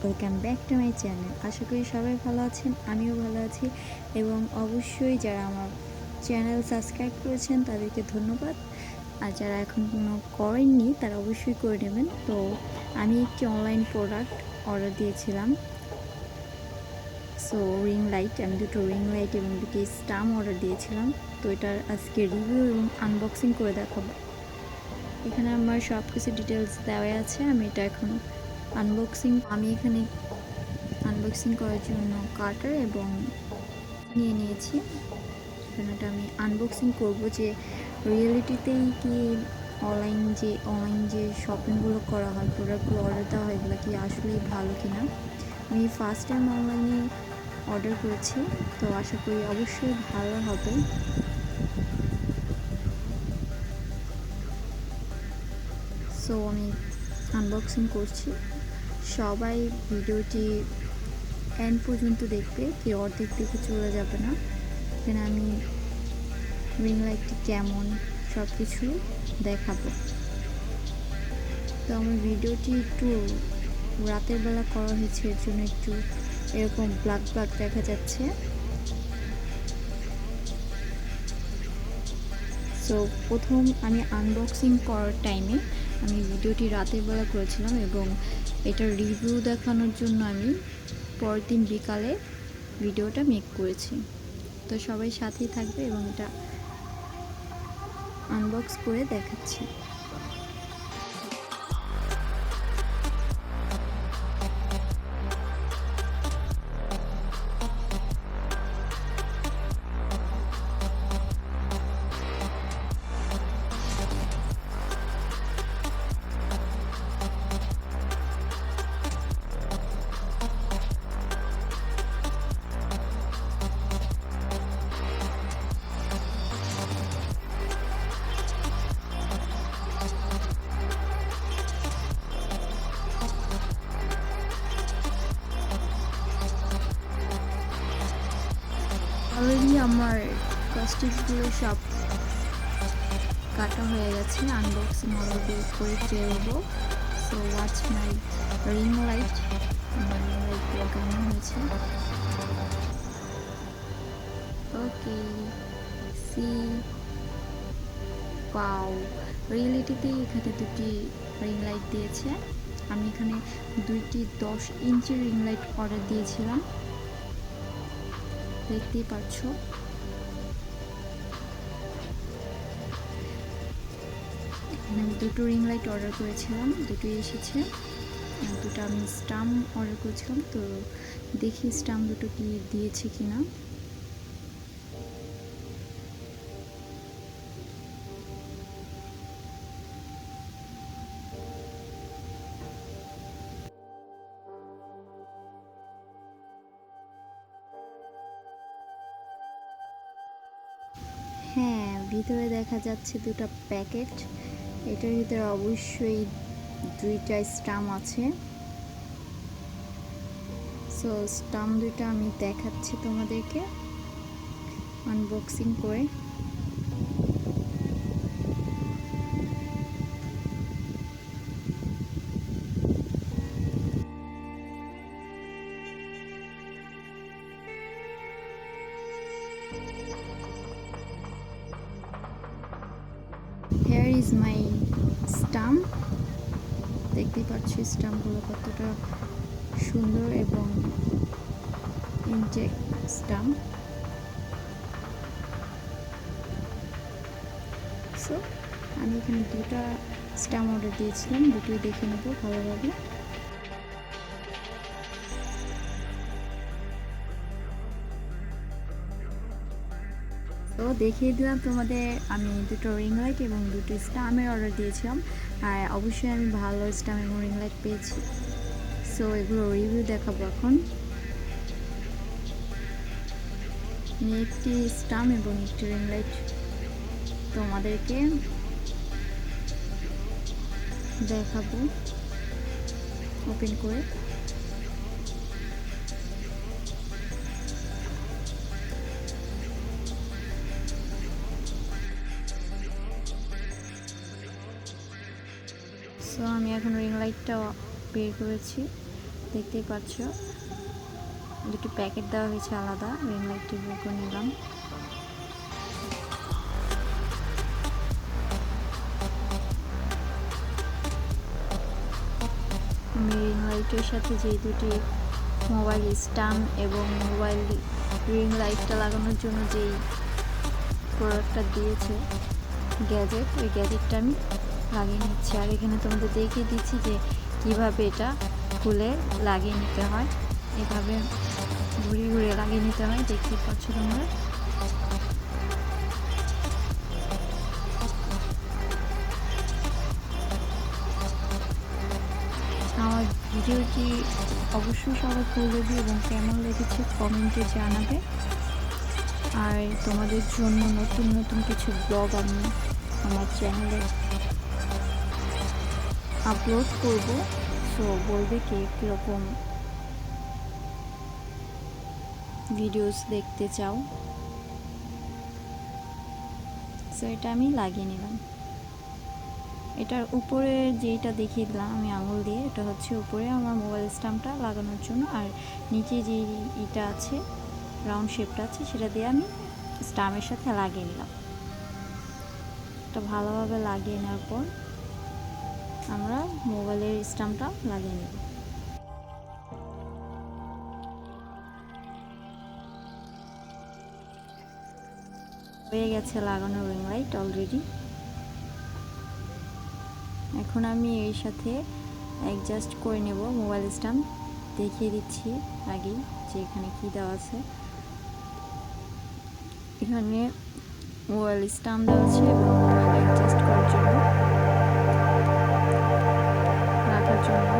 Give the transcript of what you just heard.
Welcome back to my channel. আশা করি সবাই ভালো আছেন, আমিও ভালো আছি। এবং অবশ্যই যারা আমার চ্যানেল সাবস্ক্রাইব করেছেন তাদেরকে ধন্যবাদ। আর যারা এখন কোনো করেননি তারা অবশ্যই করে নেবেন। তো আমি একটি অনলাইন প্রোডাক্ট অর্ডার দিয়েছিলাম। সো রিং লাইট, আমি দুটো রিং লাইট এবং দুটি স্টাম্প অর্ডার দিয়েছিলাম। তো এটার আজকে রিভিউ এবং আনবক্সিং করে দেখাবো। এখানে আমার সব কিছু ডিটেলস দেওয়া আছে। আমি এখানে আনবক্সিং করার জন্য কাটার এবং নিয়ে নিয়েছি। এখানে আমি আনবক্সিং করব যে রিয়েলিটিতেই কি অনলাইন যে শপিংগুলো করা হয়, প্রোডাক্টগুলো অর্ডার দেওয়া হয়, এগুলো কি আসলেই ভালো কিনা। আমি ফার্স্ট টাইম অনলাইনে অর্ডার করেছি, তো আশা করি অবশ্যই ভালো হবে। সো আমি আনবক্সিং করছি। সবাই ভিডিওটি এন্ড পর্যন্ত দেখবে, কি অর্ধেক দেখে চলে যাবে না। এখানে আমি রিং লাইটটি কেমন সব কিছু দেখাবো। তো আমার ভিডিওটি একটু রাতের বেলা করা হয়েছে, এর জন্য একটু এরকম ব্ল্যাক ব্ল্যাক দেখা যাচ্ছে। সো প্রথম আমি আনবক্সিং করার টাইমে আমি ভিডিওটি রাতের বেলা করেছিলাম এবং এটার রিভিউ দেখানোর জন্য আমি পরের দিন বিকালে ভিডিওটা মেক করেছি। তো সবাই সাথেই থাকবে এবং এটা আনবক্স করে দেখাচ্ছি। অলরেডি আমার কস্টিউমগুলো সব কাটা হয়ে গেছে, আনবক্সিং অলরেডি করে ফেলবো। সো ওয়াচ মাই রিং লাইট। আমার রিং লাইটগুলো কেমন হয়েছে। ওকে, সি পাও রিয়েলিটিতে এখানে দুটি রিং লাইট দিয়েছে। আমি এখানে দুইটি 10 ইঞ্চি রিং লাইট অর্ডার দিয়েছিলাম, দেখতেই পাচ্ছ। আমি দুটো রিং লাইট অর্ডার করেছিলাম, দুটোই এসেছে। দুটো আমি স্টাম্প অর্ডার করেছিলাম, তো দেখি স্টাম্প দুটো কি দিয়েছে কিনা। হ্যাঁ, ভিতরে দেখা যাচ্ছে দুটো প্যাকেট। এটার ভিতরে অবশ্যই দুইটা স্টাম্প আছে। সো স্টাম্প দুইটা আমি দেখাচ্ছি তোমাদেরকে আনবক্সিং করে। Here is my stamp. দেখতেই পাচ্ছ স্টাম্পগুলো কতটা সুন্দর এবং ইনটেক স্টাম্প। সো আমি এখানে দুটা স্টাম্প অর্ডার দিয়েছিলাম, দুটোই দেখে নেব ভালোভাবে। তো দেখিয়ে দিলাম তোমাদের, আমি দুটো রিং লাইট এবং দুটো স্টাম্পের অর্ডার দিয়েছিলাম। আর অবশ্যই আমি ভালো স্টাম্প এবং রিং লাইট পেয়েছি। সো এগুলো রিভিউ দেখাবো এখন। আমি একটি স্টাম্প এবং একটি রিং লাইট তোমাদেরকে দেখাবো ওপেন করে। সো আমি এখন রিং লাইটটা বের করেছি, দেখতেই পাচ্ছ দুটি প্যাকেট দেওয়া হয়েছে আলাদা। রিং লাইটটি বের করে নিলাম। আমি রিং লাইটের সাথে যে দুটি মোবাইল স্ট্যান্ড এবং মোবাইল রিং লাইটটা লাগানোর জন্য যেই প্রোডাক্টটা দিয়েছে গ্যাজেট, ওই গ্যাজেটটা আমি লাগিয়ে নিচ্ছি। আর এখানে তোমাদের দেখিয়ে দিচ্ছি যে কীভাবে এটা খুলে লাগিয়ে নিতে হয়। এভাবে ঘুরিয়ে ঘুরিয়ে লাগিয়ে নিতে হয়, দেখতে পাচ্ছ তোমরা। আমার ভিডিওটি অবশ্যই সবাই করে দেবে এবং কেমন লেগেছে কমেন্টে জানাবে। আর তোমাদের জন্য নতুন নতুন কিছু ব্লগ আমি আমার চ্যানেলে আপলোড করব। সো বলবে কে কীরকম ভিডিওস দেখতে চাও। সো এটা আমি লাগিয়ে নিলাম। এটার উপরে যেটা দেখিয়ে দিলাম আমি আঙুল দিয়ে, এটা হচ্ছে উপরে আমার মোবাইল স্ট্যাম্পটা লাগানোর জন্য। আর নিচে যে ইটা আছে, রাউন্ড শেপটা আছে, সেটা দিয়ে আমি স্ট্যাম্পের সাথে লাগিয়ে নিলাম। এটা ভালোভাবে লাগিয়ে নেওয়ার পর আমরা মোবাইলের স্ট্যাম্পটা লাগিয়ে নেব। হয়ে গেছে লাগানো রিং লাইট অলরেডি। এখন আমি এর সাথে অ্যাডজাস্ট করে নেব মোবাইল স্ট্যাম্প। দেখিয়ে দিচ্ছি আগেই যে এখানে কী দেওয়া আছে। এখানে মোবাইল স্ট্যাম্প দেওয়া আছে এবং মোবাইল অ্যাডজাস্ট করার জন্য রাখার জন্য